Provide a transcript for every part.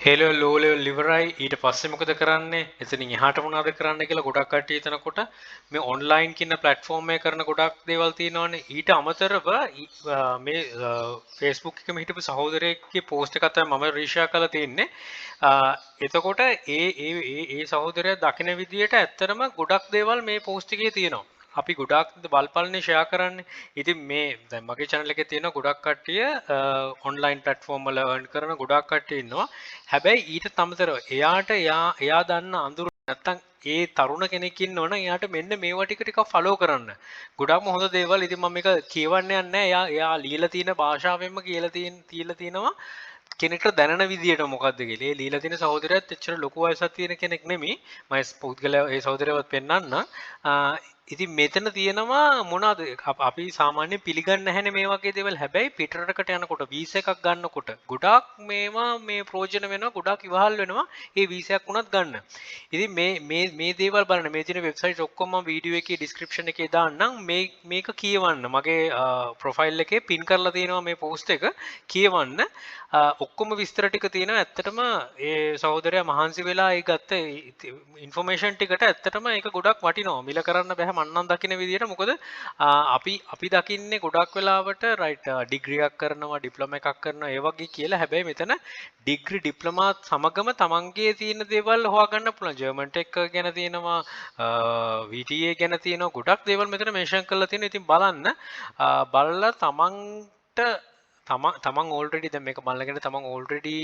හේලෝ ලෝ level ඉවරයි ඊට පස්සේ මොකද කරන්නේ එතනින් එහාට මොනවද කරන්න කියලා ගොඩක් කට්ටිය හිතනකොට මේ ඔන්ලයින් කියන ප්ලැට්ෆෝම් එකේ කරන ගොඩක් දේවල් තියෙනවානේ ඊට අමතරව මේ Facebook එකෙම හිටපු සහෝදරයෙක්ගේ පෝස්ට් එකක් තමයි මම රීෂෙයා කරලා තින්නේ එතකොට ඒ සහෝදරයා දකින විදියට ඇත්තටම ගොඩක් දේවල් මේ පෝස්ට් එකේ තියෙනවා අපි ගොඩක් බලපල්නේ ෂෙයා කරන්නේ. ඉතින් මේ දැන් මගේ channel එකේ තියෙන ගොඩක් කට්ටිය online platform වල earn කරන ගොඩක් කට්ටිය ඉන්නවා. හැබැයි ඊට අමතරව එයා දන්න අඳුර නැත්තම් ඒ තරුණ කෙනෙක් ඉන්නවනම් එයාට මෙන්න මේවා ටික follow කරන්න. ගොඩක්ම හොඳ දේවල්. ඉතින් මම මේක කියවන්න යන්නේ නැහැ. එයා ලියලා තියෙන භාෂාවෙන්ම තියලා තියෙනවා. කෙනෙක්ට දැනන විදියට මොකක්ද කියලා. ඒ ලීලා තියෙන සහෝදරයත් එච්චර ලොකු වයසක් තියෙන කෙනෙක් නෙමෙයි. මම පුද්ගලයා ඒ සහෝදරයවත් පෙන්වන්න. ඉතින් මෙතන තියෙනවා මොනවද අපි සාමාන්‍යයෙන් පිළිගන්නේ නැහැනේ මේ වගේ දේවල්. හැබැයි පිටරටකට යනකොට වීසා එකක් ගන්නකොට ගොඩාක් මේවා මේ ප්‍රයෝජන වෙනවා. ගොඩාක් ඉවහල් වෙනවා. ඒ වීසා එකක් උනත් ගන්න. ඉතින් මේ දේවල් බලන්න මේ තියෙන වෙබ්සයිට් ඔක්කොම වීඩියෝ එකේ ඩිස්ක්‍රිප්ෂන් එකේ දාන්නම්. මේක කියවන්න. මගේ ප්‍රොෆයිල් එකේ පින් කරලා තියෙනවා මේ පෝස්ට් එක. කියවන්න. ඔක්කොම විස්තර ටික තියෙනවා. ඇත්තටම ඒ සහෝදරයා මහන්සි වෙලා ඒ ගත්ත ඉන්ෆර්මේෂන් ටිකට ඇත්තටම ඒක ගොඩක් වටිනවා. මිල කරන්න බෑ මන්නම් දකින්න විදියට. මොකද අපි දකින්නේ ගොඩක් වෙලාවට රයිට් ඩිග්‍රී එකක් කරනවා, ඩිප්ලෝමා එකක් කරනවා ඒ වගේ කියලා. හැබැයි මෙතන ඩිග්‍රී ඩිප්ලෝමා සමගම තමන්ගේ තියෙන දේවල් හොයාගන්න පුළුවන්. ජර්මන් ටෙක් ගැන තියෙනවා, VTA ගැන තියෙනවා. ගොඩක් දේවල් මෙතන මෙන්ෂන් කරලා තියෙනවා. ඉතින් බලන්න බලලා තමන් ඕල්රෙඩි දැන් මේක බලගෙන තමන් ඕල්රෙඩි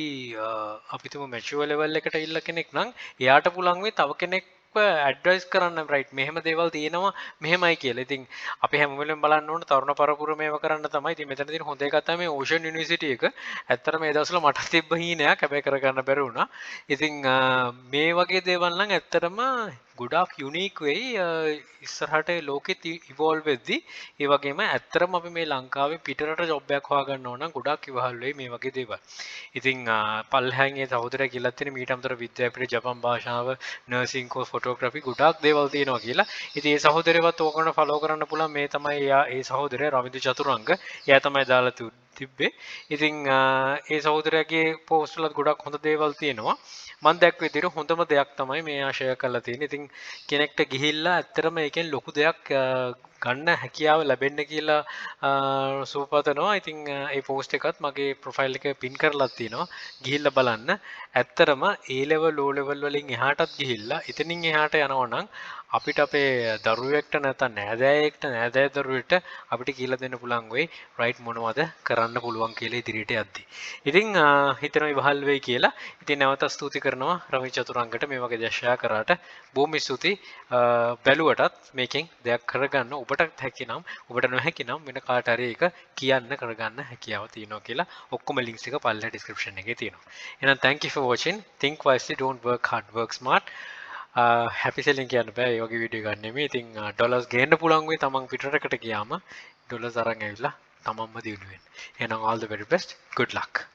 අපිටම මැචුවර් ලෙවල් එකට ඉන්න කෙනෙක් නම් එයාට පුළුවන් වෙයි තව කෙනෙක්ව ඇඩ්වයිස් කරන්න රයිට් මෙහෙම දේවල් තියෙනවා මෙහෙමයි කියලා. ඉතින් අපි හැම වෙලෙම බලන්න ඕන තරුණ පරපුර මේව කරන්න තමයි. ඉතින් මෙතන තියෙන හොඳ එකක් තමයි ඕෂන් යුනිවර්සිටි එක. ඇත්තටම මේ දවස්වල මට තිබ්බ හීනයක් හැබැයි කරගන්න බැරි වුණා. ඉතින් මේ වගේ දේවල් නම් ඇත්තටම ගොඩාක් යුනික් වෙයි ඉස්සරහට ලෝකෙත් ඉවෝල්ව් වෙද්දි. ඒ වගේම ඇත්තටම අපි මේ ලංකාවේ පිටරට ජොබ් එකක් හොයාගන්න ඕන නම් ගොඩාක් ඉවහල් වෙයි මේ වගේ දේවල්. ඉතින් පල්හැන් ඒ සහෝදරයා කියලා තියෙන මීට අමතර විද්‍යාපීඨ ජපන් භාෂාව, නර්සින් කෝස්, ෆොටෝග්‍රැෆි ගොඩාක් දේවල් තියෙනවා කියලා. ඉතින් ඒ සහෝදරයවත් ඕකන ෆලෝ කරන්න පුළුවන්. මේ තමයි ඒ සහෝදරයා රවින්ද්‍ර චතුරංග. එයා තමයි දාලා තිබ්බේ. ඉතින් ඒ සහෝදරයාගේ පෝස්ට් වල ගොඩක් හොඳ දේවල් තියෙනවා. මම දැක්ක විදිහට හොඳම දෙයක් තමයි මේ ෂෙයා කරලා තියෙන්නේ. ඉතින් කෙනෙක්ට ගිහිල්ලා ඇත්තටම ඒකෙන් ලොකු දෙයක් ගන්න හැකියාව ලැබෙන්න කියලා සුපපතනවා. ඉතින් ඒ පෝස්ට් එකත් මගේ ප්‍රොෆයිල් එකේ පින් කරලා තියෙනවා. ගිහිල්ලා බලන්න. ඇත්තටම A level low level වලින් එහාටත් ගිහිල්ලා එතනින් එහාට යනවා නම් අපිට අපේ දරුවෙක්ට නැත්නම් නෑදෑයෙක්ට දරුවෙක්ට අපිට කියලා දෙන්න පුළුවන් වෙයි රයිට් මොනවද කරන්න පුළුවන් කියලා ඉදිරියට යද්දී. ඉතින් හිතනවා ඉවහල් වෙයි කියලා. ඉතින් නැවත ස්තුති කරනවා රවි චතුරංගට මේ වගේ දේශ ෂෙයා කරාට. බොහොම ස්තුතියි. බැලුවටත් මේකෙන් දෙයක් කරගන්න ඔබට හැකිනම් ඔබට නොහැකිනම් වෙන කාට හරි ඒක කියන්න කරගන්න හැකියාව තියෙනවා කියලා ඔක්කොම links එක පල්ලෙහා description එකේ තියෙනවා. එහෙනම් thank you for watching. Think wisely, don't work hard, work smart. Happy selling කියන්න බෑ ඒ වගේ වීඩියෝ ගන්න නෙමෙයි. ඉතින් ඩොලර්ස් ගේන්න පුළුවන් වෙයි තමන් පිටරටකට ගියාම ඩොලර්ස් අරන් ඇවිල්ලා තමන්ම දිනු වෙන්න. එහෙනම් all the very best. Good luck.